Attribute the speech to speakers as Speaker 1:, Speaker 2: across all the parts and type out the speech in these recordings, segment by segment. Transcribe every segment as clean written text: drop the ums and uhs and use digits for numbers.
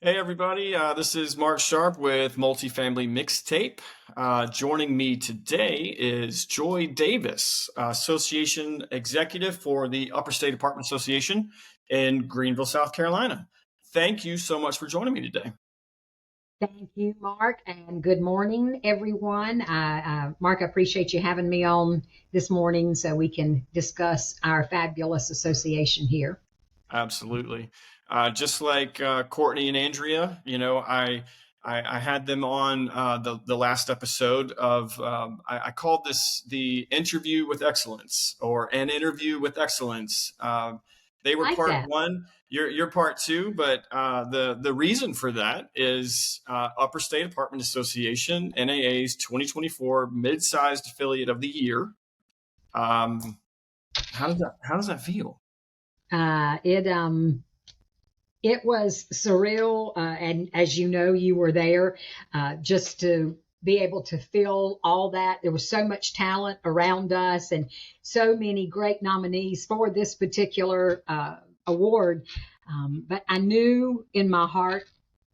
Speaker 1: Hey everybody, this is Mark Sharp with Multifamily Mixtape. Joining me today is Joy Davis, Association Executive for the Upper State Apartment Association in Greenville, South Carolina. Thank you so much for joining me today.
Speaker 2: Thank you, Mark, and good morning, everyone. Mark, I appreciate you having me on this morning so we can discuss our fabulous association here.
Speaker 1: Absolutely. Just like Courtney and Andrea, I had them on the last episode of I called this the interview with excellence or an interview with excellence. They were
Speaker 2: Like
Speaker 1: part
Speaker 2: that.
Speaker 1: one. You're part two, but the reason for that is Upper State Apartment Association NAA's 2024 mid-sized affiliate of the year. How does that feel?
Speaker 2: Uh, it um, it was surreal, and as you know, you were there, just to be able to feel all that. There was so much talent around us, and so many great nominees for this particular award. But I knew in my heart,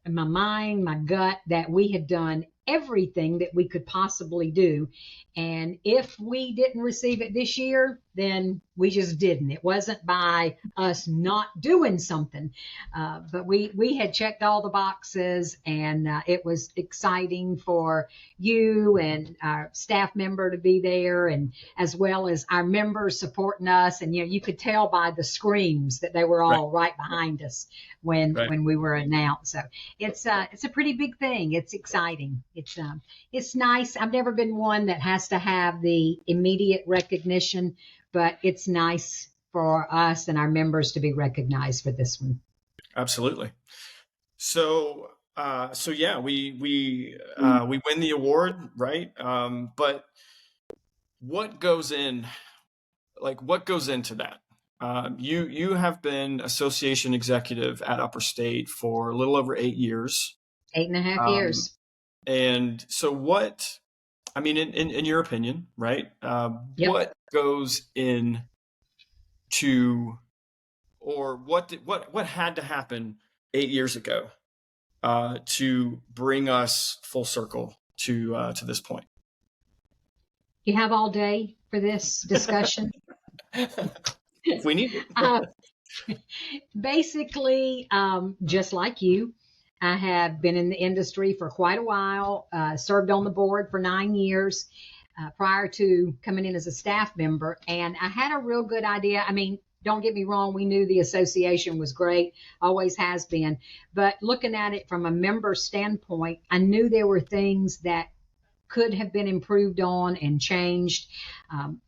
Speaker 2: in my mind, my gut, that we had done everything that we could possibly do. And if we didn't receive it this year, then we just didn't. It wasn't by us not doing something, but we had checked all the boxes, and it was exciting for you and our staff member to be there, and as well as our members supporting us. And you could tell by the screams that they were
Speaker 1: Right,
Speaker 2: all right behind us when
Speaker 1: right.
Speaker 2: when we were announced. So it's a pretty big thing. It's exciting. It's nice. I've never been one that has to have the immediate recognition, but it's nice for us and our members to be recognized for this one.
Speaker 1: Absolutely. So yeah, we win the award, right? But what goes in, what goes into that? You have been association executive at Upper State for a little over 8 years,
Speaker 2: 8.5
Speaker 1: um,
Speaker 2: years.
Speaker 1: and so what? I mean, in your opinion, right?
Speaker 2: Yep.
Speaker 1: What goes in to, or what had to happen 8 years ago to bring us full circle to this point.
Speaker 2: You have all day for this discussion.
Speaker 1: If we need it.
Speaker 2: uh, Basically, just like you, I have been in the industry for quite a while, served on the board for 9 years prior to coming in as a staff member. And I had a real good idea. I mean, don't get me wrong, we knew the association was great, always has been. But looking at it from a member standpoint, I knew there were things that could have been improved on and changed.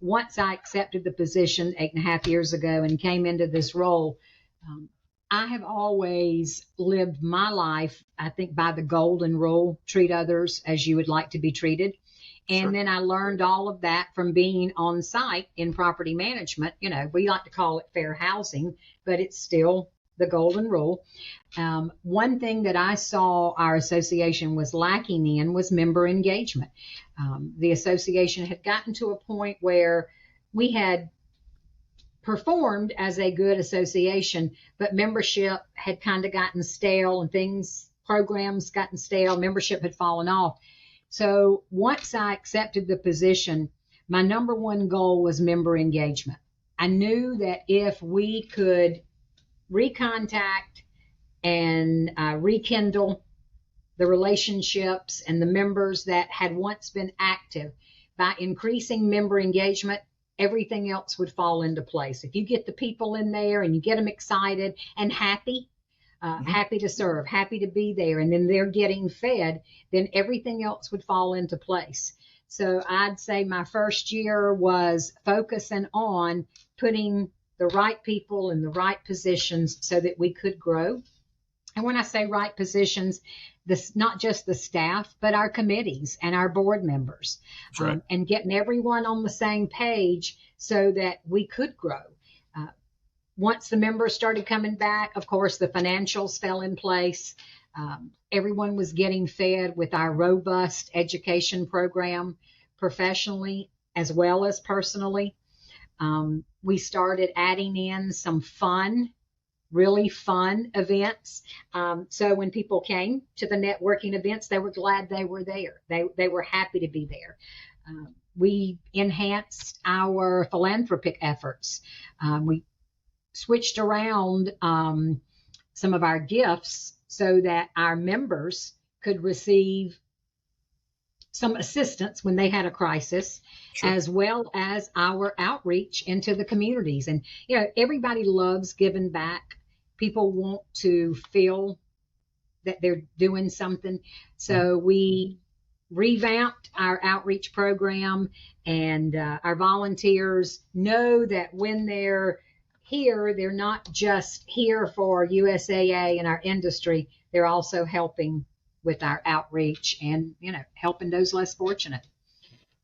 Speaker 2: Once I accepted the position 8.5 years ago and came into this role, um, I have always lived my life, I think, by the golden rule: treat others as you would like to be treated. And
Speaker 1: Sure.
Speaker 2: then I learned all of that from being on site in property management. We like to call it fair housing, but it's still the golden rule. One thing that I saw our association was lacking in was member engagement. The association had gotten to a point where we had performed as a good association, but membership had kind of gotten stale, and programs gotten stale, membership had fallen off. So once I accepted the position, my number one goal was member engagement. I knew that if we could recontact and rekindle the relationships and the members that had once been active by increasing member engagement, everything else would fall into place. If you get the people in there and you get them excited and happy,
Speaker 1: Mhm.
Speaker 2: happy to serve, happy to be there, and then they're getting fed, then everything else would fall into place. So I'd say my first year was focusing on putting the right people in the right positions so that we could grow. And when I say right positions, this not just the staff, but our committees and our board members,
Speaker 1: That's right.
Speaker 2: and getting everyone on the same page so that we could grow. Uh, Once the members started coming back, of course, the financials fell in place. Everyone was getting fed with our robust education program professionally as well as personally. We started adding in some fun really fun events. So when people came to the networking events, they were glad they were there. They were happy to be there. We enhanced our philanthropic efforts. We switched around some of our gifts so that our members could receive some assistance when they had a crisis,
Speaker 1: Sure.
Speaker 2: as well as our outreach into the communities. And, everybody loves giving back. People want to feel that they're doing something.
Speaker 1: Mhm.
Speaker 2: So we revamped our outreach program, and our volunteers know that when they're here, they're not just here for USAA and our industry, they're also helping with our outreach and, helping those less fortunate.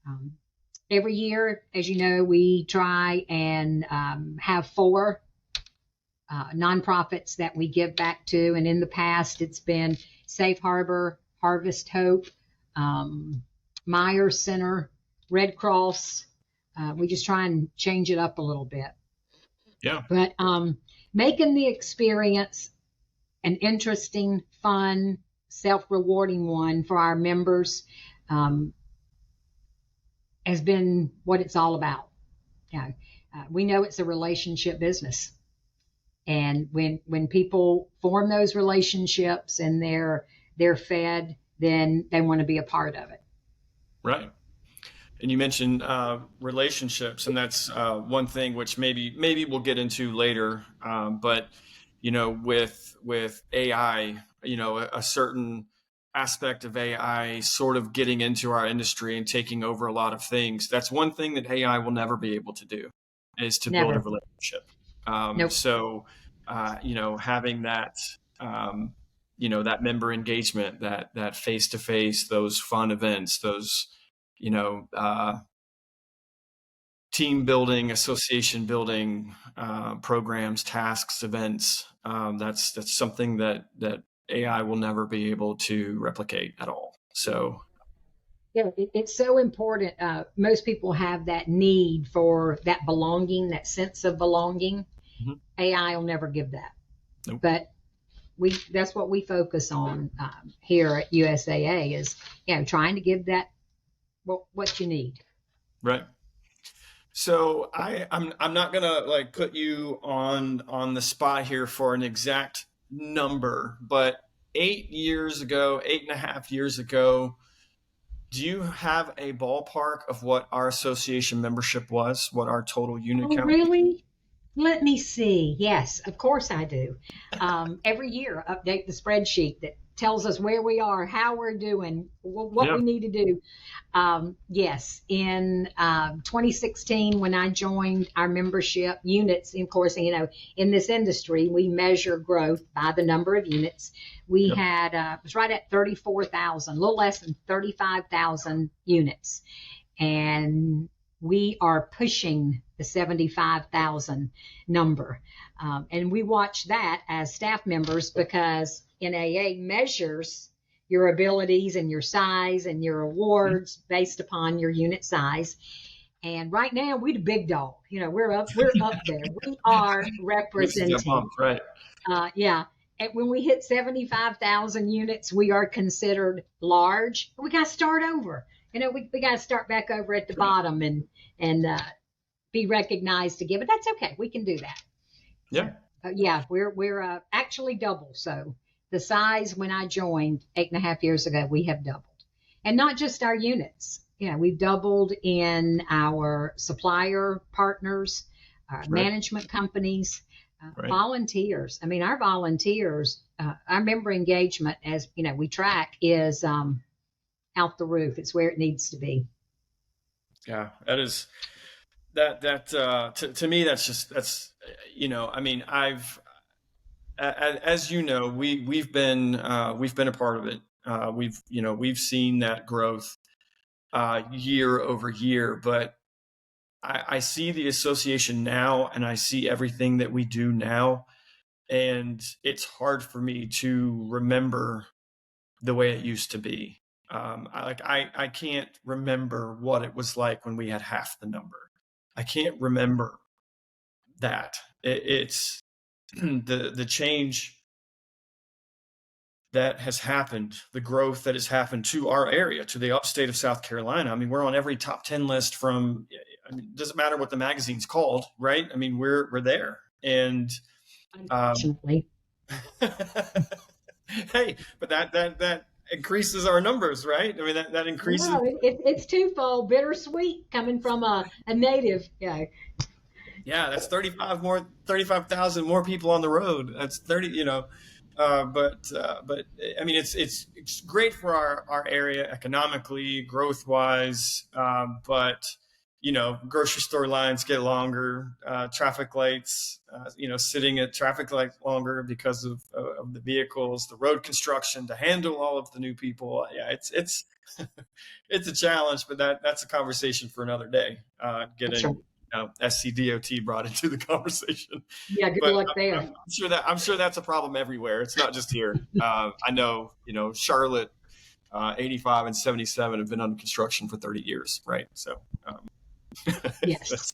Speaker 2: Um, every year, as you know, we try and have 4 nonprofits that we give back to. And in the past, it's been Safe Harbor, Harvest Hope, Myers Center, Red Cross. We just try and change it up a little bit.
Speaker 1: Yeah.
Speaker 2: But making the experience an interesting, fun, self-rewarding one for our members has been what it's all about. We know it's a relationship business. And when people form those relationships and they're fed, then they want to be a part of it.
Speaker 1: Right. And you mentioned relationships, and that's one thing which maybe we'll get into later. But with AI, a certain aspect of AI sort of getting into our industry and taking over a lot of things. That's one thing that AI will never be able to do, is to build a
Speaker 2: Never.
Speaker 1: relationship.
Speaker 2: Nope.
Speaker 1: So, having that. That member engagement, that face to face, those fun events, those you know, team building, association building programs, tasks, events. That's something that AI will never be able to replicate at all. So,
Speaker 2: It's so important. Most people have that need for that belonging, that sense of belonging.
Speaker 1: mhm,
Speaker 2: AI will never give that.
Speaker 1: nope,
Speaker 2: But that's what we focus on here at USAA is, trying to give that what you need.
Speaker 1: right. So I'm not gonna like put you on the spot here for an exact number, but 8 years ago, 8.5 years ago, do you have a ballpark of what our association membership was, what our total unit
Speaker 2: Oh,
Speaker 1: count?
Speaker 2: really? Let me see. Yes, of course I do. Every year, update the spreadsheet that tells us where we are, how we're doing, what
Speaker 1: Yeah.
Speaker 2: we need to do. Yes, in 2016, when I joined our membership units, of course, in this industry, we measure growth by the number of units. We
Speaker 1: Yep.
Speaker 2: had, it was right at 34,000, a little less than 35,000 units. And we are pushing the 75,000 number. And we watch that as staff members because NAA measures your abilities and your size and your
Speaker 1: Mhm.
Speaker 2: awards based upon your unit size. And right now we're the big dog. We're up there. We are
Speaker 1: Makes us get
Speaker 2: representing.
Speaker 1: pumped, right?
Speaker 2: Yeah. And when we hit 75,000 units, we are considered large. We got to start over. We got to start back over at the
Speaker 1: Right.
Speaker 2: bottom and be recognized again. But that's okay. We can do that. So,
Speaker 1: Yeah.
Speaker 2: yeah, we're actually double. So the size when I joined 8.5 years ago, we have doubled, and not just our units. We've doubled in our supplier partners, our
Speaker 1: Right.
Speaker 2: management companies,
Speaker 1: Right.
Speaker 2: volunteers. I mean, our volunteers, our member engagement, as we track, is out the roof. It's where it needs to be.
Speaker 1: Yeah. That is to me I mean, as we've been a part of it. We've seen that growth year over year, but I see the association now and I see everything that we do now, and it's hard for me to remember the way it used to be. I can't remember what it was like when we had half the number. I can't remember that. It's the change that has happened, the growth that has happened to our area, to the upstate of South Carolina. I mean, we're on every top 10 list from, I mean, it doesn't matter what the magazine's called, right? I mean, we're there. And um,
Speaker 2: Unfortunately.
Speaker 1: hey, but that increases our numbers, right? I mean, that increases.
Speaker 2: No, it's twofold bittersweet coming from a native. Yeah,
Speaker 1: Yeah, that's 35,000 more people on the road. That's 30, but I mean, it's great for our area economically, growth wise. But grocery store lines get longer, traffic lights, sitting at traffic lights longer because of the vehicles, the road construction to handle all of the new people. Yeah, it's it's a challenge, but that's a conversation for another day.
Speaker 2: that's right.
Speaker 1: Getting SCDOT brought into the conversation,
Speaker 2: Yeah, good
Speaker 1: but
Speaker 2: luck there.
Speaker 1: I'm sure that's a problem everywhere. It's not just here. I know, Charlotte, 85 and 77 have been under construction for 30 years, right? So
Speaker 2: Yes,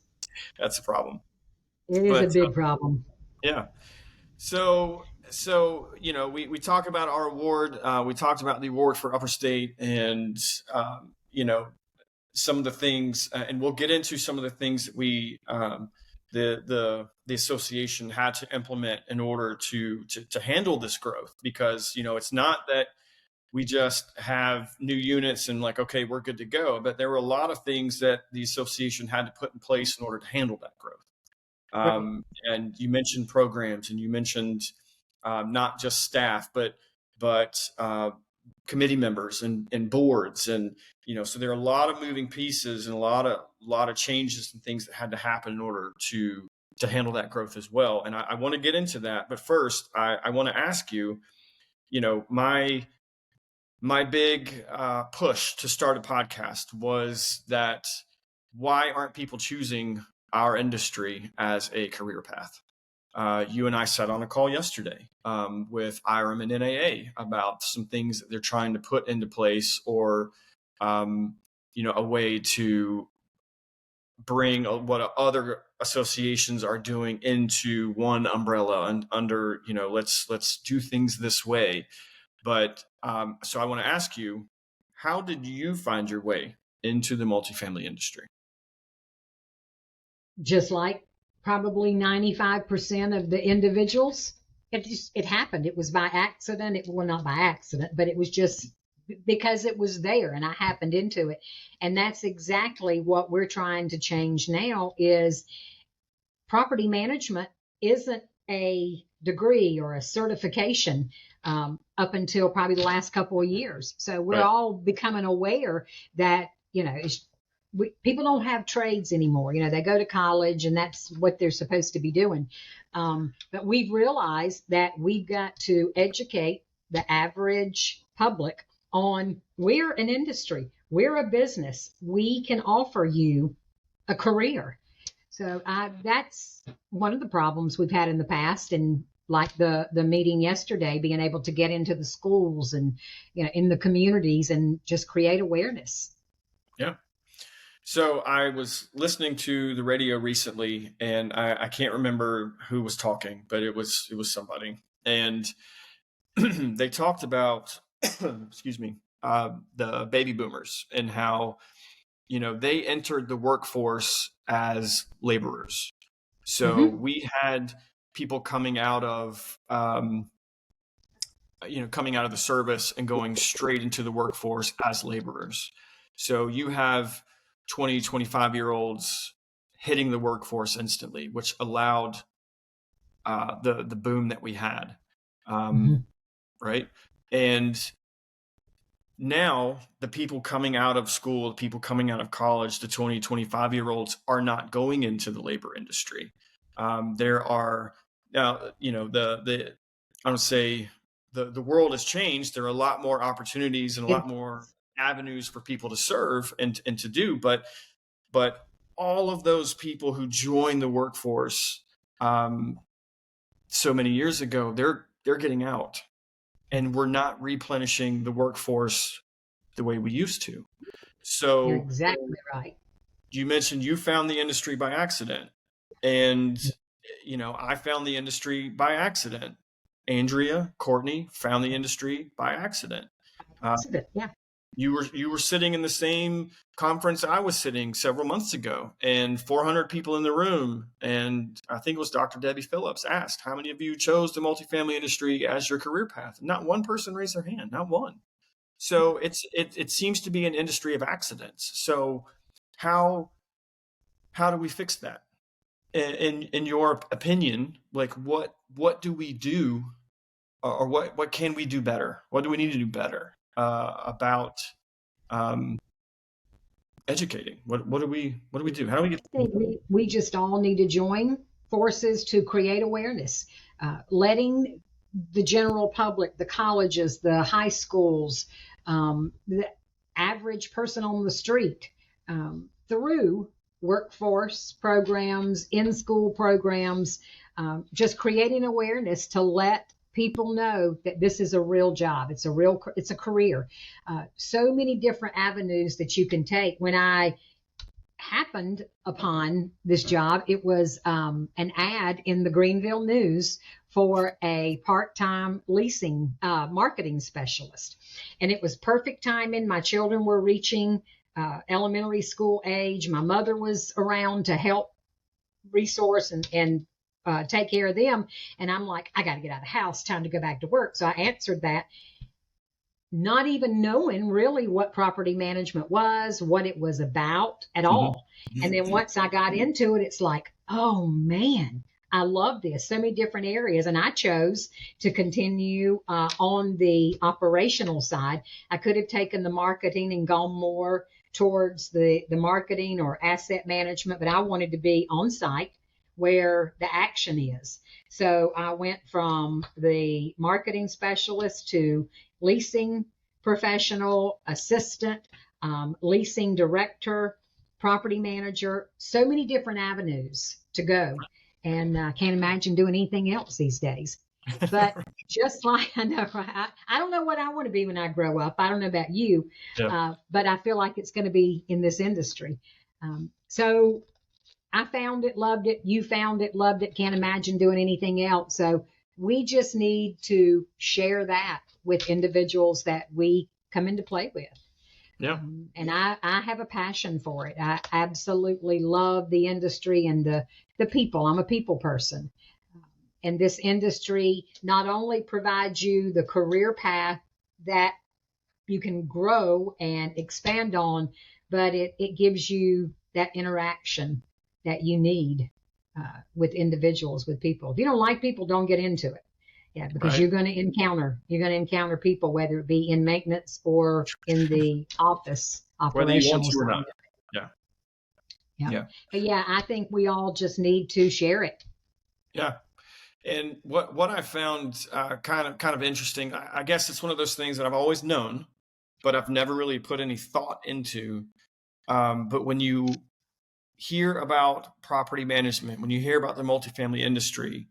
Speaker 1: that's a problem.
Speaker 2: it is a
Speaker 1: But
Speaker 2: big problem.
Speaker 1: yeah, so we talk about our award. We talked about the award for Upper State, and some of the things, and we'll get into some of the things that the association had to implement in order to handle this growth, because it's not that we just have new units and like, okay, we're good to go, but there were a lot of things that the association had to put in place in order to handle that growth.
Speaker 2: Right.
Speaker 1: And you mentioned programs, and you mentioned not just staff, but committee members and boards, and so there are a lot of moving pieces and a lot of changes and things that had to happen in order to handle that growth as well. And I want to get into that, but first I want to ask you, my big push to start a podcast was that, why aren't people choosing our industry as a career path? You and I sat on a call yesterday with IRM and NAA about some things that they're trying to put into place, or a way to bring what other associations are doing into one umbrella and under, let's do things this way. But so I want to ask you, how did you find your way into the multifamily industry?
Speaker 2: Just like probably 95% of the individuals, it happened. It was by accident. Well, not by accident, but it was just because it was there and I happened into it. And that's exactly what we're trying to change now. Is property management isn't a degree or a certification, up until probably the last couple of years. So we're
Speaker 1: Right.
Speaker 2: all becoming aware that, people don't have trades anymore. They go to college and that's what they're supposed to be doing. But we've realized that we've got to educate the average public on, we're an industry, we're a business, we can offer you a career. So that's one of the problems we've had in the past, and like the meeting yesterday, being able to get into the schools and in the communities and just create awareness.
Speaker 1: Yeah. So I was listening to the radio recently, and I can't remember who was talking, but it was somebody, and they talked about excuse me, the baby boomers, and how they entered the workforce as laborers. So
Speaker 2: Hmm.
Speaker 1: we had people coming out of the service and going straight into the workforce as laborers. So you have 20, 25-year olds hitting the workforce instantly, which allowed the boom that we had,
Speaker 2: Hmm.
Speaker 1: right? And now the people coming out of school, the people coming out of college, the 20, 25-year olds are not going into the labor industry. There are now, I would say the world has changed. There are a lot more opportunities and a lot
Speaker 2: It,
Speaker 1: more avenues for people to serve and to do, but all of those people who joined the workforce um, so many years ago, they're getting out, and we're not replenishing the workforce the way we used to.
Speaker 2: you're
Speaker 1: So
Speaker 2: exactly right.
Speaker 1: you mentioned you found the industry by accident, and I found the industry by accident. Andrea, Courtney found the industry by accident. Uh,
Speaker 2: Yeah.
Speaker 1: you were sitting in the same conference I was sitting several months ago, and 400 people in the room, and I think it was Dr. Debbie Phillips asked, "How many of you chose the multifamily industry as your career path?" Not one person raised their hand, not one. So it seems to be an industry of accidents. So how how do we fix that? In your opinion, like what do we do, or what can we do better? What do we need to do better about um, educating? What do we do? How do we get?
Speaker 2: I think we just all need to join forces to create awareness, letting the general public, the colleges, the high schools, the average person on the street, through workforce programs, in school programs, just creating awareness to let people know that this is a real job. It's a career. So many different avenues that you can take. When I happened upon this job, it was an ad in the Greenville News for a part-time leasing marketing specialist, and it was perfect timing. My children were reaching elementary school age. My mother was around to help resource and take care of them, and I'm like, I got to get out of the house, time to go back to work. So I answered that, not even knowing really what property management was, what it was about at all. And then once I got into it, it's like, oh man, I love this. So many different areas. And I chose to continue on the operational side. I could have taken the marketing and gone more towards the marketing or asset management, but I wanted to be on site where the action is. So I went from the marketing specialist to leasing professional, assistant, leasing director, property manager, so many different avenues to go. And I can't imagine doing anything else these days. But just like I know, I don't know what I want to be when I grow up. I don't know about you,
Speaker 1: Yeah.
Speaker 2: but I feel like it's going to be in this industry. So I found it, loved it. You found it, loved it. Can't imagine doing anything else. So we just need to share that with individuals that we come into play with.
Speaker 1: Yeah.
Speaker 2: And I have a passion for it. I absolutely love the industry and the people. I'm a people person. And this industry not only provides you the career path that you can grow and expand on, but it gives you that interaction that you need with individuals, with people. If you don't like people, don't get into it. Yeah, because
Speaker 1: Right.
Speaker 2: you're going to encounter people, whether it be in maintenance or in the office
Speaker 1: Whether you want
Speaker 2: operational
Speaker 1: to or
Speaker 2: side.
Speaker 1: not. Yeah.
Speaker 2: Yeah.
Speaker 1: Yeah.
Speaker 2: But yeah, I think we all just need to share it.
Speaker 1: Yeah. And what I found kind of interesting, I guess it's one of those things that I've always known, but I've never really put any thought into. But when you hear about property management, when you hear about the multifamily industry,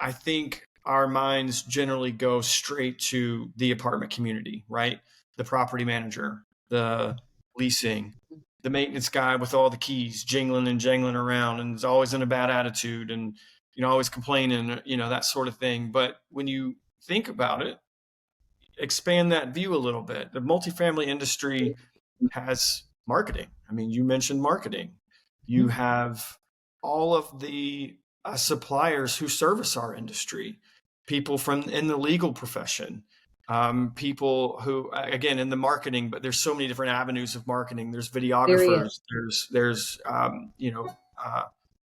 Speaker 1: I think our minds generally go straight to the apartment community, right? The property manager, the leasing, the maintenance guy with all the keys jingling and jangling around and is always in a bad attitude and always complaining, that sort of thing. But when you think about it, expand that view a little bit. The multifamily industry has marketing. I mean, you mentioned marketing. You have all of the suppliers who service our industry, people from in the legal profession, people who, again, in the marketing, but there's so many different avenues of marketing. There's
Speaker 2: There he
Speaker 1: videographers.
Speaker 2: is.
Speaker 1: There's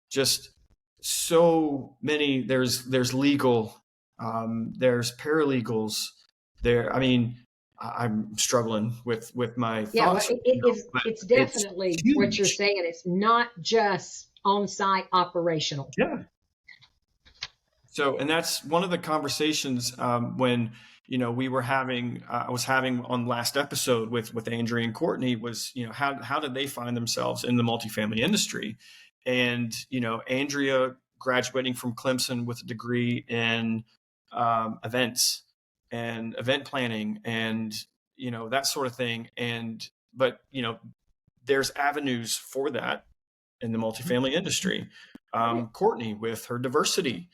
Speaker 1: just so many. There's legal. There's paralegals. I mean, I'm struggling with my
Speaker 2: Yeah, well,
Speaker 1: thoughts, but
Speaker 2: it's
Speaker 1: it's
Speaker 2: definitely what you're
Speaker 1: huge.
Speaker 2: saying. It's not just on-site operational.
Speaker 1: Yeah. So, and that's one of the conversations when I was having on last episode with Andrea and Courtney was how did they find themselves in the multifamily industry, and Andrea graduating from Clemson with a degree in events and event planning and that sort of thing, but there's avenues for that in the multifamily industry. Courtney with her diversity.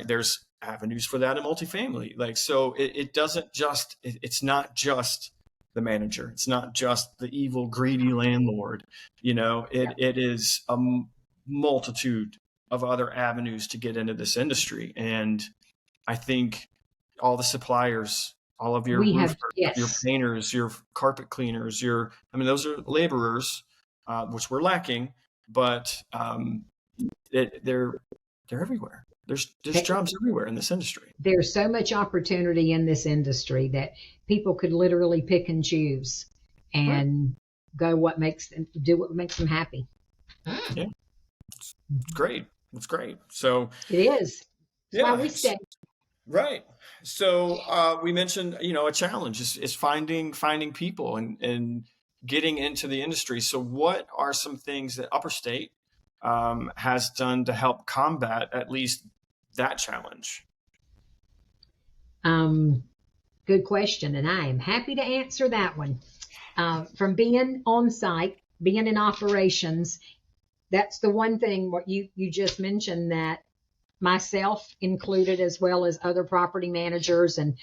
Speaker 1: There's avenues for that in multifamily. Like, so it doesn't just, it's not just the manager. It's not just the evil, greedy landlord. It is a multitude of other avenues to get into this industry. And I think all the suppliers, all of your roofers, your painters, your carpet cleaners, those are laborers, which we're lacking, but they're everywhere. There's jobs everywhere in this industry.
Speaker 2: There's so much opportunity in this industry that people could literally pick and choose and go do what makes them happy.
Speaker 1: Yeah, it's great. It's great. So
Speaker 2: it is. That's why we stay.
Speaker 1: Right. So we mentioned, a challenge is finding people and getting into the industry. So what are some things that Upper State has done to help combat at least that challenge?
Speaker 2: Good question, and I am happy to answer that one. From being on site, being in operations, that's the one thing what you just mentioned that myself included, as well as other property managers and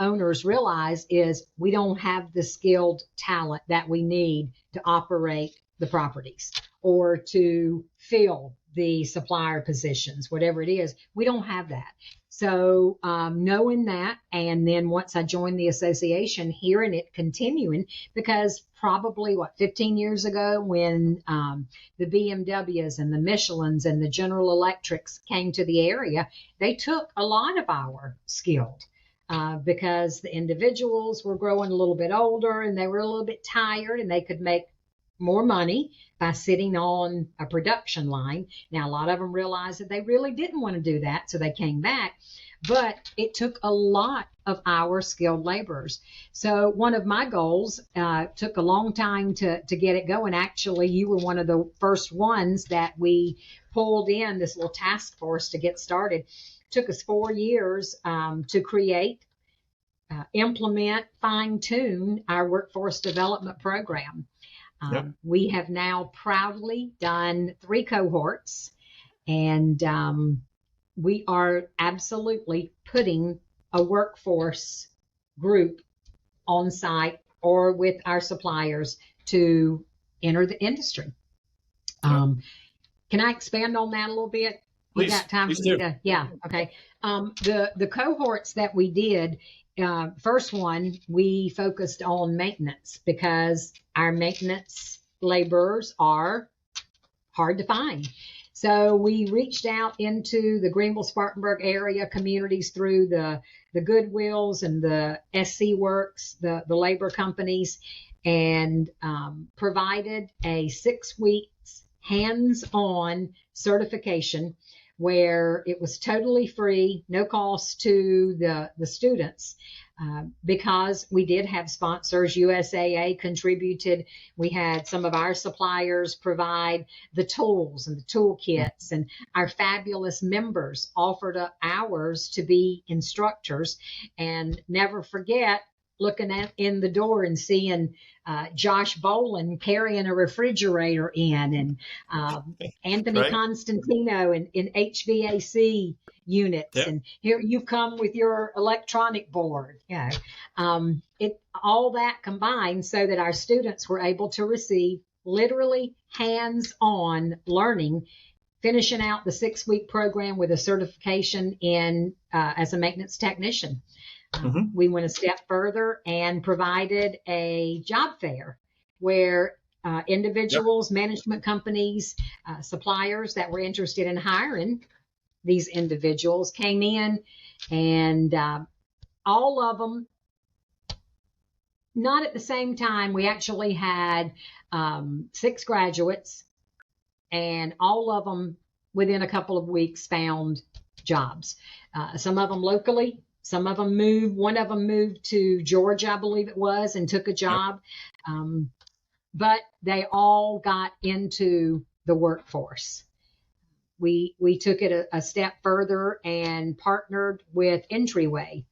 Speaker 2: owners, realize is we don't have the skilled talent that we need to operate the properties or to fill the supplier positions, whatever it is. We don't have that. So knowing that, and then once I joined the association, hearing it continuing, because probably 15 years ago when the BMWs and the Michelins and the General Electrics came to the area, they took a lot of our skilled because the individuals were growing a little bit older and they were a little bit tired and they could make more money by sitting on a production line. Now, a lot of them realized that they really didn't want to do that, so they came back. But it took a lot of our skilled laborers. So one of my goals took a long time to get it going. Actually, you were one of the first ones that we pulled in this little task force to get started. It took us 4 years to create, implement, fine-tune our workforce development program. We have now proudly done 3 cohorts, and we are absolutely putting a workforce group on site or with our suppliers to enter the industry. Can I expand on that a little bit?
Speaker 1: Please,
Speaker 2: got time
Speaker 1: please
Speaker 2: for
Speaker 1: do.
Speaker 2: me to? Yeah. Okay. The cohorts that we did, first one, we focused on maintenance because our maintenance laborers are hard to find. So we reached out into the Greenville, Spartanburg area communities through the Goodwills and the SC Works, the labor companies, and provided a 6 weeks hands-on certification where it was totally free, no cost to the students. Because we did have sponsors, USAA contributed. We had some of our suppliers provide the tools and the toolkits, and our fabulous members offered up hours to be instructors. And never forget looking in the door and seeing Josh Boland carrying a refrigerator in, and Anthony Constantino in HVAC units. Yep. And here you come with your electronic board. All that combined so that our students were able to receive literally hands-on learning, finishing out the 6-week program with a certification in as a maintenance technician. We went a step further and provided a job fair where individuals, management companies, suppliers that were interested in hiring these individuals came in, and all of them, not at the same time. We actually had 6 graduates, and all of them within a couple of weeks found jobs. Some of them locally. Some of them moved. One of them moved to Georgia, I believe it was, and took a job. But they all got into the workforce. We took it a step further and partnered with Entryway.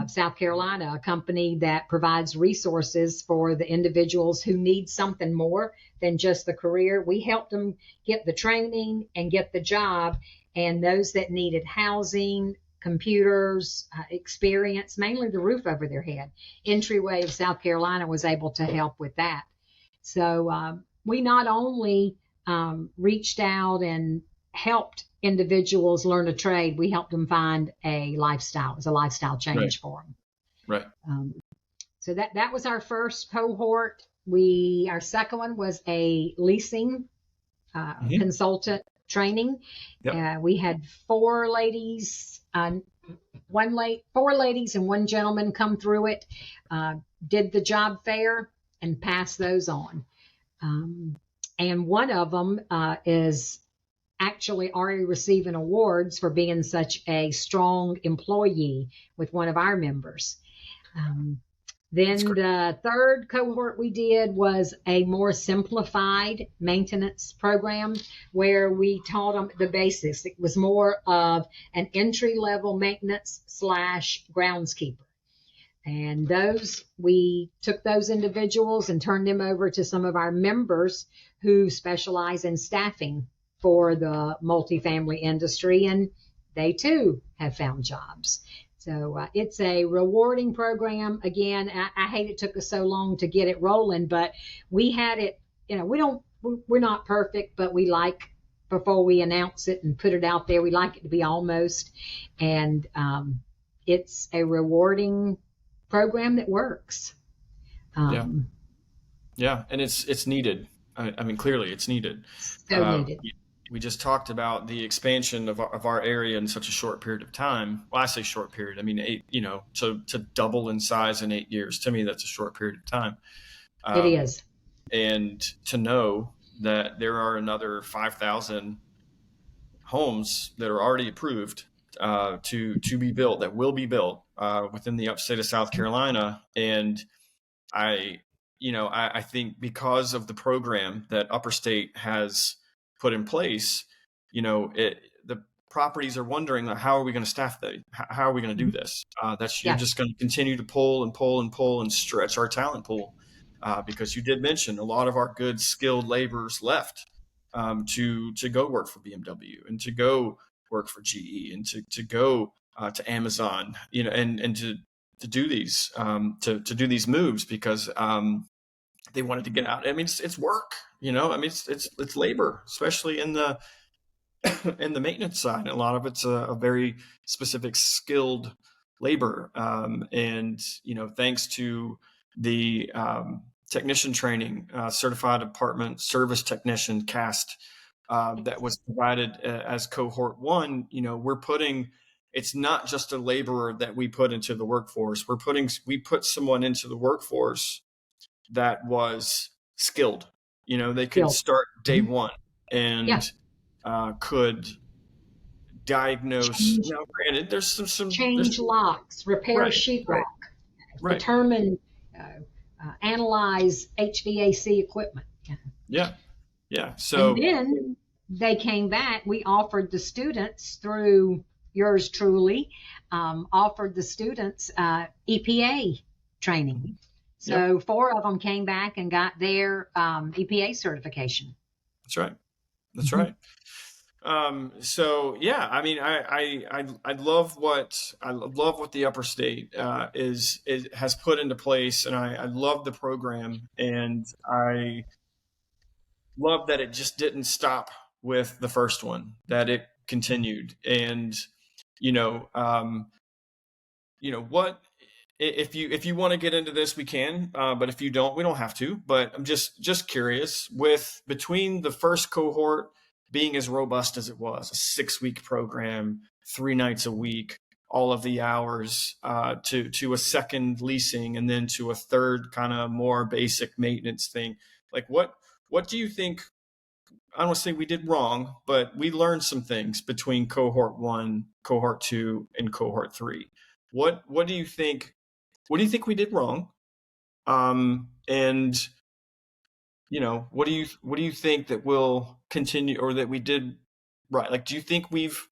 Speaker 2: South Carolina, a company that provides resources for the individuals who need something more than just the career. We helped them get the training and get the job, and those that needed housing, computers, experience, mainly the roof over their head. Entryway of South Carolina was able to help with that. So we not only reached out and helped individuals learn a trade, we helped them find a lifestyle. It was a lifestyle change
Speaker 1: Right.
Speaker 2: for them.
Speaker 1: Right.
Speaker 2: So that was our first cohort. Our second one was a leasing consultant training.
Speaker 1: Yep.
Speaker 2: We had four ladies and one gentleman come through it, did the job fair and passed those on. And one of them is actually already receiving awards for being such a strong employee with one of our members. Then the third cohort we did was a more simplified maintenance program where we taught them the basics. It was more of an entry-level maintenance / groundskeeper. And we took those individuals and turned them over to some of our members who specialize in staffing for the multifamily industry, and they too have found jobs. So it's a rewarding program. Again, I hate it took us so long to get it rolling, but we had it, we're not perfect, but we like, before we announce it and put it out there, we like it to be almost. And it's a rewarding program that works.
Speaker 1: Yeah. And it's needed. I mean, clearly it's needed.
Speaker 2: So needed.
Speaker 1: We just talked about the expansion of our area in such a short period of time. Well, I say short period. I mean, to double in size in 8 years, to me, that's a short period of time.
Speaker 2: It is.
Speaker 1: And to know that there are another 5,000 homes that are already approved to be built, that will be built within the upstate of South Carolina. And I think because of the program that Upper State has put in place, the properties are wondering, how are we going to staff that? How are we going to do this? You're just going to continue to pull and pull and pull and stretch our talent pool, because you did mention a lot of our good skilled laborers left to go work for BMW and to go work for GE and to go to Amazon, and to do these to do these moves because they wanted to get out. I mean, it's work, I mean, it's labor, especially in the in the maintenance side. A lot of it's a very specific skilled labor. And, thanks to the technician training, certified apartment service technician cast that was provided as cohort one, it's not just a laborer that we put into the workforce. We put someone into the workforce that was skilled. They could start day one and could diagnose. Now, granted, there's some
Speaker 2: change locks, repair sheetrock, determine, analyze HVAC equipment.
Speaker 1: Yeah. So,
Speaker 2: and then they came back. We offered the students through yours truly, offered the students EPA training. So 4 of them came back and got their EPA certification.
Speaker 1: That's right. That's right. So yeah, I mean, I love what the Upper State has put into place, and I love the program, and I love that it just didn't stop with the first one, that it continued. And what. If you want to get into this, we can. But if you don't, we don't have to. But I'm just curious, between the first cohort being as robust as it was, a 6-week program, 3 nights a week, all of the hours, to a second leasing, and then to a third kind of more basic maintenance thing. Like what do you think? I don't want to say we did wrong, but we learned some things between cohort 1, cohort 2, and cohort 3. What do you think? What do you think we did wrong? And what do you think that will continue, or that we did right? Like, do you think we've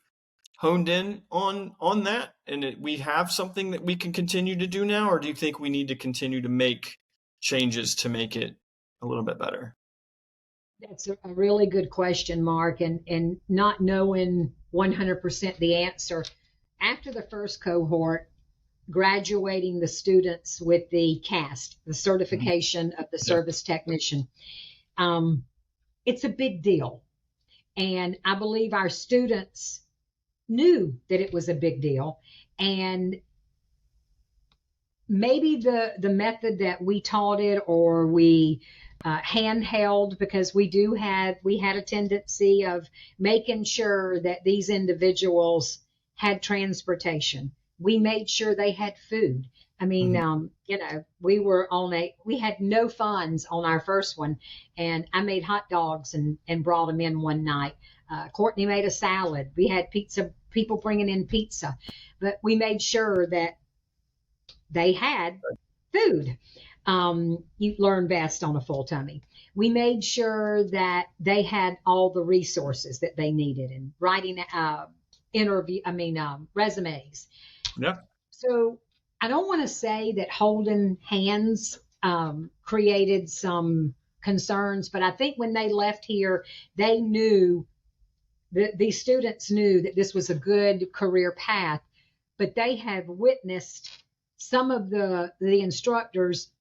Speaker 1: honed in on that, and we have something that we can continue to do now, or do you think we need to continue to make changes to make it a little bit better?
Speaker 2: That's a really good question, Mark, and not knowing 100% the answer. After the first cohort, graduating the students with the CAST, the
Speaker 1: Mhm.
Speaker 2: certification of the
Speaker 1: Yeah.
Speaker 2: service technician, um, it's a big deal. And I believe our students knew that it was a big deal. And maybe the method that we taught it, or we handheld, because we had a tendency of making sure that these individuals had transportation. We made sure they had food. I mean,
Speaker 1: Mhm.
Speaker 2: we had no funds on our first one, and I made hot dogs and brought them in one night. Courtney made a salad. We had pizza, people bringing in pizza, but we made sure that they had food. You learn best on a full tummy. We made sure that they had all the resources that they needed in writing resumes.
Speaker 1: Yeah.
Speaker 2: So I don't want to say that holding hands created some concerns, but I think when they left here, they knew that these students knew that this was a good career path, but they have witnessed some of the instructors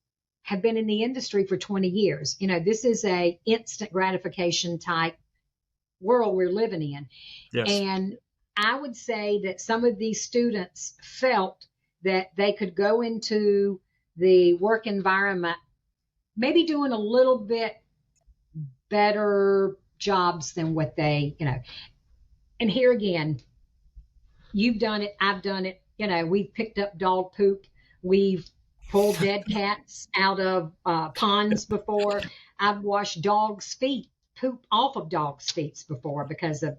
Speaker 2: have been in the industry for 20 years. This is a instant gratification type world we're living in.
Speaker 1: Yes.
Speaker 2: And I would say that some of these students felt that they could go into the work environment maybe doing a little bit better jobs than what and here again, you've done it, I've done it. We've picked up dog poop. We've pulled dead cats out of ponds before. I've washed dogs' feet, poop off of dogs' feet before because of,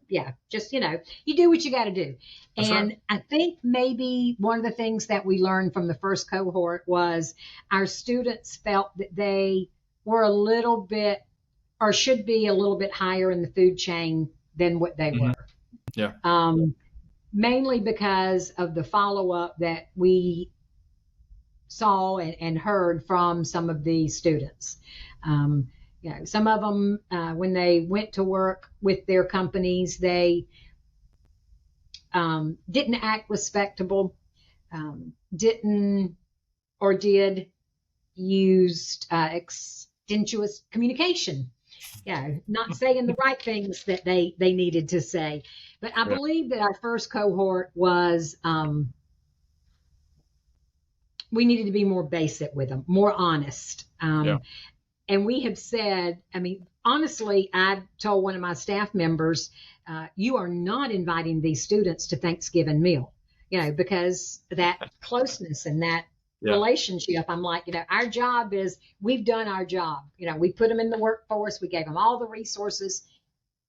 Speaker 2: just, you do what you got to do.
Speaker 1: That's right.
Speaker 2: And I think maybe one of the things that we learned from the first cohort was our students felt that they were a little bit, or should be a little bit higher in the food chain than what they
Speaker 1: Mhm.
Speaker 2: were.
Speaker 1: Yeah.
Speaker 2: Mainly because of the follow up that we saw and heard from some of the students. Um, some of them, when they went to work with their companies, they didn't act respectable, didn't or did use extenuous communication. Not saying the right things that they needed to say. But I
Speaker 1: Yeah.
Speaker 2: believe that our first cohort was we needed to be more basic with them, more honest.
Speaker 1: Yeah.
Speaker 2: And we have said, I mean, honestly, I told one of my staff members, you are not inviting these students to Thanksgiving meal, because that closeness and that
Speaker 1: Yeah.
Speaker 2: relationship. I'm like, our job is we've done our job. We put them in the workforce. We gave them all the resources.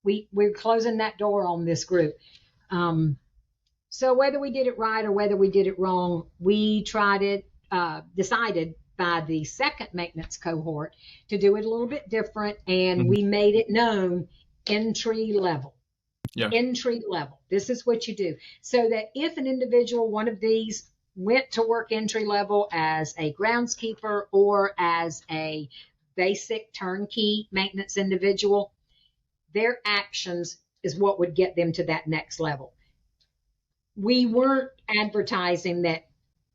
Speaker 2: We're closing that door on this group. So whether we did it right or whether we did it wrong, we decided by the second maintenance cohort to do it a little bit different, and
Speaker 1: Mhm.
Speaker 2: we made it known entry level.
Speaker 1: Yeah.
Speaker 2: Entry level. This is what you do. So that if an individual, one of these, went to work entry level as a groundskeeper or as a basic turnkey maintenance individual, their actions is what would get them to that next level. We weren't advertising that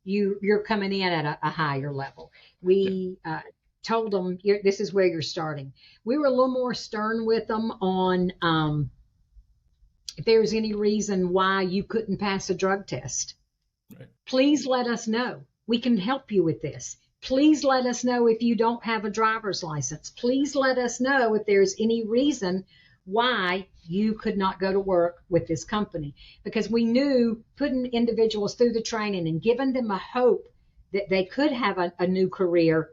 Speaker 2: you're coming in at a higher level.
Speaker 1: Yeah.
Speaker 2: We told them this is where you're starting. We were a little more stern with them on if there's any reason why you couldn't pass a drug test.
Speaker 1: Right.
Speaker 2: Please let us know. We can help you with this. Please let us know if you don't have a driver's license. Please let us know if there's any reason why you could not go to work with this company. Because we knew putting individuals through the training and giving them a hope that they could have a new career,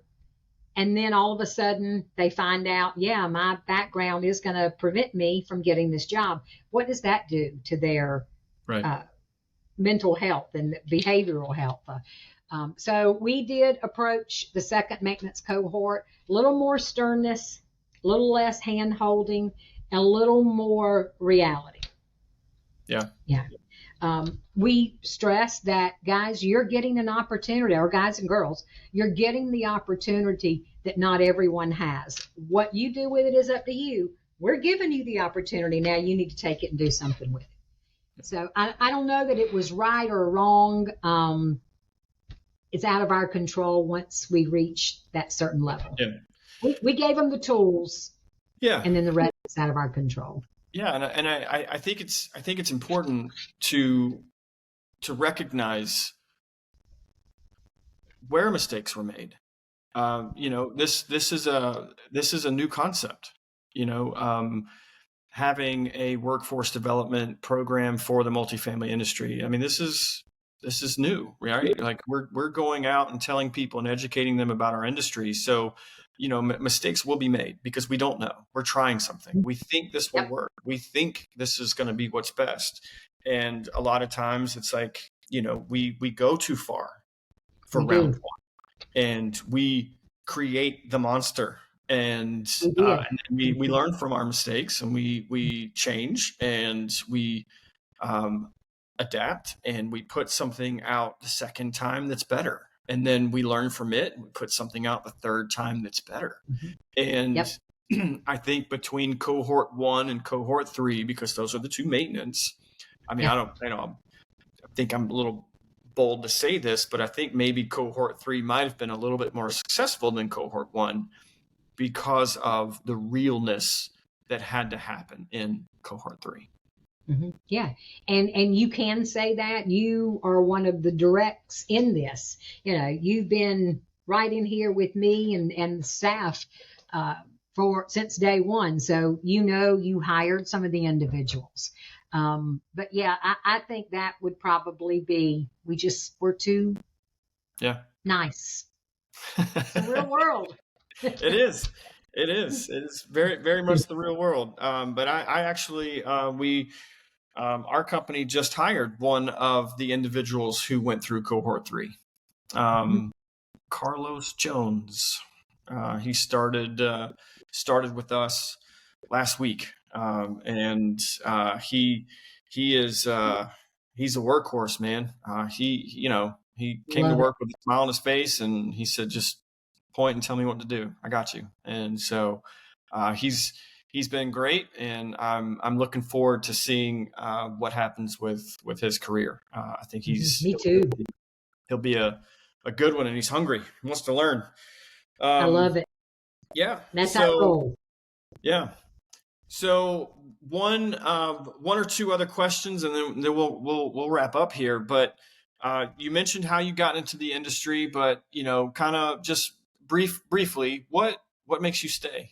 Speaker 2: and then all of a sudden they find out, yeah, my background is going to prevent me from getting this job. What does that do to their
Speaker 1: Right.
Speaker 2: mental health and behavioral health? So we did approach the second maintenance cohort a little more sternness, a little less hand holding, and a little more reality.
Speaker 1: Yeah.
Speaker 2: Yeah. We stress that, guys, you're getting an opportunity, or guys and girls, you're getting the opportunity that not everyone has. What you do with it is up to you. We're giving you the opportunity. Now you need to take it and do something with it. So I don't know that it was right or wrong. It's out of our control once we reach that certain level.
Speaker 1: Yeah.
Speaker 2: We gave them the tools,
Speaker 1: Yeah.
Speaker 2: and then the rest is out of our control.
Speaker 1: Yeah. And I think it's important to recognize where mistakes were made. This is a new concept. Having a workforce development program for the multifamily industry. I mean, this is new, right? Like we're going out and telling people and educating them about our industry. So, mistakes will be made because we don't know. We're trying something. We think this will
Speaker 2: Yep.
Speaker 1: work. We think this is going to be what's best. And a lot of times it's like, we go too far for
Speaker 2: We
Speaker 1: round
Speaker 2: do.
Speaker 1: one, and we create the monster. And
Speaker 2: We did.
Speaker 1: and then we learn from our mistakes, and we change, and we adapt, and we put something out the second time that's better, and then we learn from it and we put something out the third time that's better. And
Speaker 2: Yep.
Speaker 1: I think between cohort 1 and cohort 3, because those are the two maintenance, I mean,
Speaker 2: Yeah.
Speaker 1: I think I'm a little bold to say this, but I think maybe cohort 3 might have been a little bit more successful than cohort 1 because of the realness that had to happen in cohort 3.
Speaker 2: Yeah. And you can say that you are one of the directs in this. You've been right in here with me and the staff for since day one. So you hired some of the individuals. But yeah, I think that would probably be we're too
Speaker 1: Yeah.
Speaker 2: nice. It's the real world.
Speaker 1: It is. It is. It is very, very much the real world. But I actually, our company just hired one of the individuals who went through cohort 3, Carlos Jones. He started with us last week, and he is he's a workhorse, man. He came to
Speaker 2: Love it.
Speaker 1: work with a smile on his face, and he said, "Just point and tell me what to do. I got you." And so he's been great, and I'm looking forward to seeing what happens with his career. I think
Speaker 2: Me too.
Speaker 1: he'll be a good one, and he's hungry. He wants to learn.
Speaker 2: I love it.
Speaker 1: Yeah.
Speaker 2: That's our
Speaker 1: So
Speaker 2: goal.
Speaker 1: yeah. So one or two other questions, and then we'll wrap up here. But you mentioned how you got into the industry, but kind of just briefly, what makes you stay?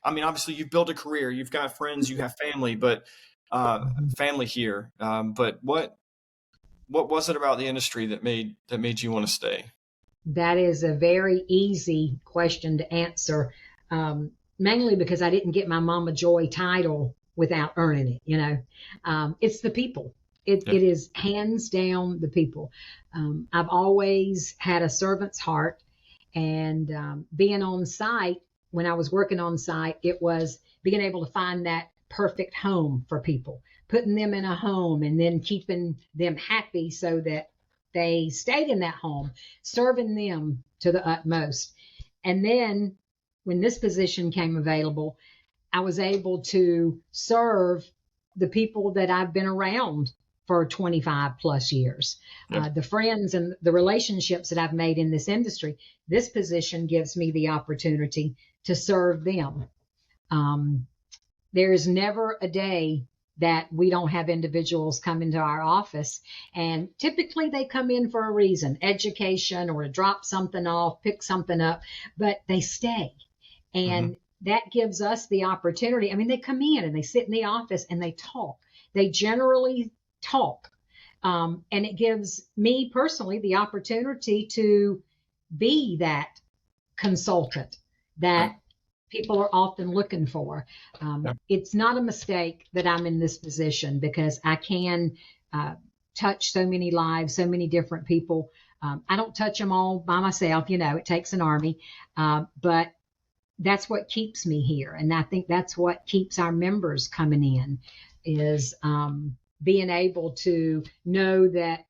Speaker 1: I mean, obviously you've built a career, you've got friends, you have family, but family here. But what was it about the industry that made you want to stay?
Speaker 2: That is a very easy question to answer, mainly because I didn't get my Mama Joy title without earning it. It's the people. It
Speaker 1: Yeah.
Speaker 2: is hands down the people. I've always had a servant's heart, and being on site, when I was working on site, it was being able to find that perfect home for people, putting them in a home and then keeping them happy so that they stayed in that home, serving them to the utmost. And then when this position came available, I was able to serve the people that I've been around for 25 plus years.
Speaker 1: Yeah.
Speaker 2: The friends and the relationships that I've made in this industry, this position gives me the opportunity to serve them. There is never a day that we don't have individuals come into our office, and typically they come in for a reason, education or to drop something off, pick something up, but they stay. And that gives us the opportunity. I mean, they come in and they sit in the office and they talk. They generally talk. And it gives me personally the opportunity to be that consultant that
Speaker 1: Right.
Speaker 2: people are often looking for.
Speaker 1: Yeah.
Speaker 2: It's not a mistake that I'm in this position because I can touch so many lives, so many different people. I don't touch them all by myself. It takes an army, but that's what keeps me here. And I think that's what keeps our members coming in is being able to know that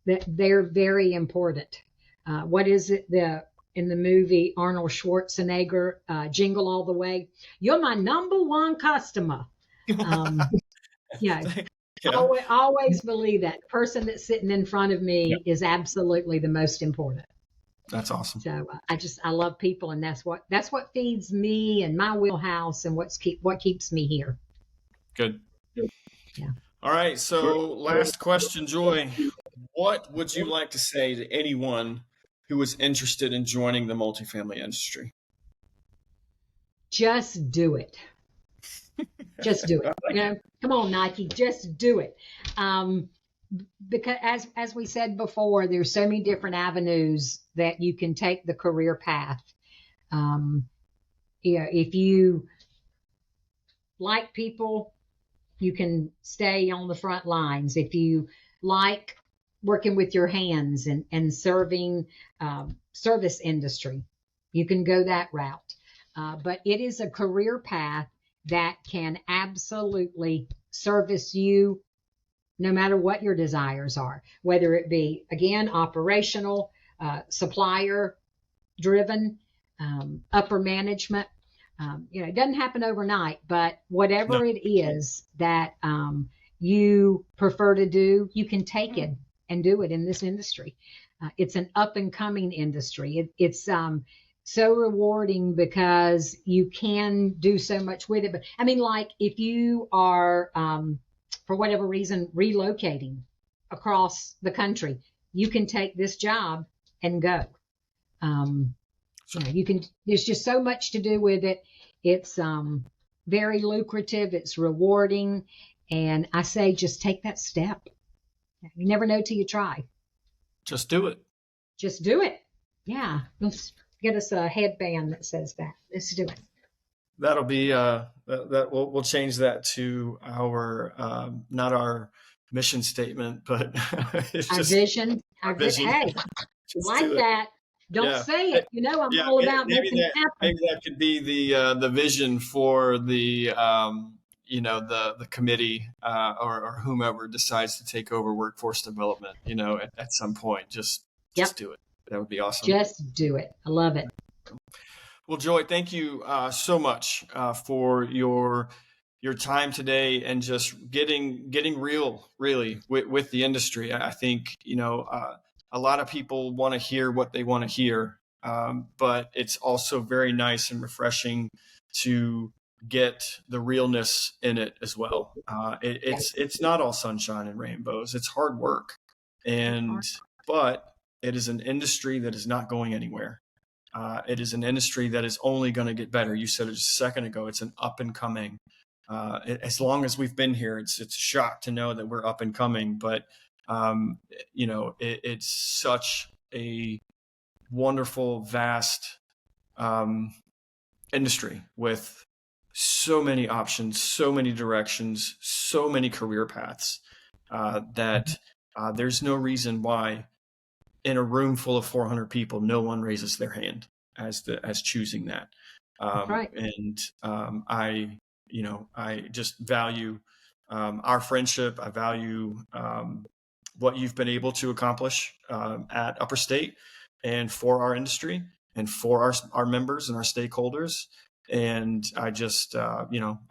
Speaker 2: that they're very important. What is it in the movie Arnold Schwarzenegger, Jingle All the Way? You're my number one customer. Um, yeah,
Speaker 1: Yeah,
Speaker 2: always believe that the person that's sitting in front of me is absolutely the most important.
Speaker 1: that's awesome.
Speaker 2: So I love people, and that's what feeds me and my wheelhouse, and what keeps me here.
Speaker 1: Good.
Speaker 2: Yeah.
Speaker 1: All right. So, last question, Joy. What would you like to say to anyone who is interested in joining the multifamily industry?
Speaker 2: Just do it. Just do it. Come on, Nike, just do it. Um, because as we said before, there's so many different avenues that you can take the career path. Um, if you like people, you can stay on the front lines. If you like working with your hands and serving service industry, you can go that route. But it is a career path that can absolutely service you no matter what your desires are, whether it be, again, operational, supplier driven, upper management. It doesn't happen overnight, but
Speaker 1: No,
Speaker 2: whatever it is that you prefer to do, you can take it and do it in this industry. It's an up and coming industry. It's so rewarding because you can do so much with it. But I mean, like if you are, for whatever reason, relocating across the country, you can take this job and go. You can, there's just so much to do with it. It's very lucrative, it's rewarding, and I say just take that step. You never know till you try.
Speaker 1: just do it.
Speaker 2: Just do it. Yeah. Let's get us a headband that says that. Let's do it.
Speaker 1: That'll be that we'll change that to our not our mission statement, but it's
Speaker 2: Our
Speaker 1: just
Speaker 2: vision.
Speaker 1: our vision.
Speaker 2: Hey,
Speaker 1: Just
Speaker 2: like
Speaker 1: do it.
Speaker 2: that. Don't
Speaker 1: Yeah.
Speaker 2: say it. I'm
Speaker 1: Yeah,
Speaker 2: all about making it happen.
Speaker 1: maybe that could be the vision for the the committee or whomever decides to take over workforce development. At some point,
Speaker 2: Yep.
Speaker 1: just do it. That would be awesome.
Speaker 2: Just do it. I love it.
Speaker 1: Well, Joy, thank you so much for your time today and just getting real, really, with the industry. I think a lot of people want to hear what they want to hear, but it's also very nice and refreshing to get the realness in it as well. It's not all sunshine and rainbows. It's hard work, but it is an industry that is not going anywhere. It is an industry that is only going to get better. You said it just a second ago. It's an up and coming. As long as we've been here, it's a shock to know that we're up and coming. But it's such a wonderful, vast industry with so many options, so many directions, so many career paths that there's no reason why in a room full of 400 people, no one raises their hand as choosing that.
Speaker 2: Right.
Speaker 1: And I just value our friendship. I value what you've been able to accomplish at Upper State and for our industry and for our members and our stakeholders. And I just, I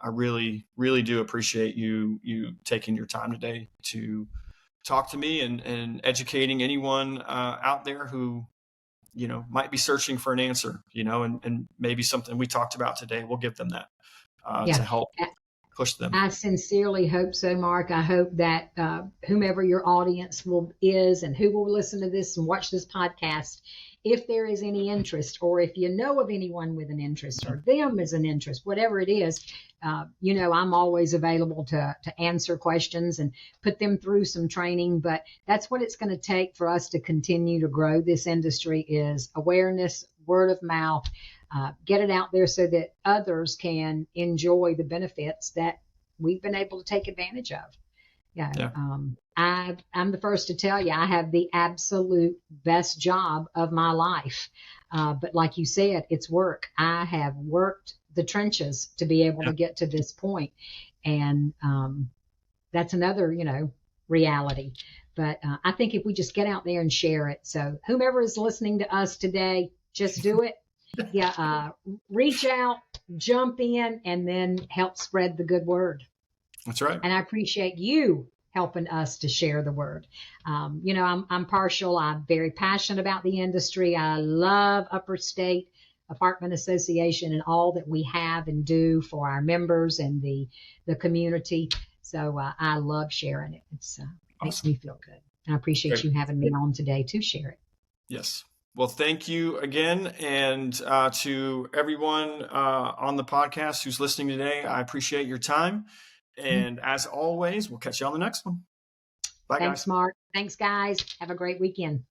Speaker 1: really, really do appreciate you taking your time today to talk to me and educating anyone out there who might be searching for an answer, and maybe something we talked about today will give them that to help push them.
Speaker 2: I sincerely hope so, Mark. I hope that whomever your audience is and who will listen to this and watch this podcast, if there is any interest, or if you know of anyone with an interest or them as an interest, whatever it is, I'm always available to answer questions and put them through some training. But that's what it's going to take for us to continue to grow this industry is awareness, word of mouth, get it out there so that others can enjoy the benefits that we've been able to take advantage of. Yeah. I'm the first to tell you, I have the absolute best job of my life. But like you said, it's work. I have worked the trenches to be able to get to this point. And that's another, reality. But I think if we just get out there and share it, so whomever is listening to us today, just do it. Yeah, reach out, jump in, and then help spread the good word.
Speaker 1: That's right.
Speaker 2: And I appreciate you helping us to share the word. I'm partial. I'm very passionate about the industry. I love Upper State Apartment Association and all that we have and do for our members and the community. So I love sharing it. It's makes
Speaker 1: Awesome.
Speaker 2: me feel good. And I appreciate
Speaker 1: Great.
Speaker 2: you having me on today to share it.
Speaker 1: Yes. Well, thank you again. And to everyone on the podcast who's listening today, I appreciate your time. And as always, we'll catch you on the next one. Bye,
Speaker 2: Thanks,
Speaker 1: guys.
Speaker 2: Mark. Thanks, guys. Have a great weekend.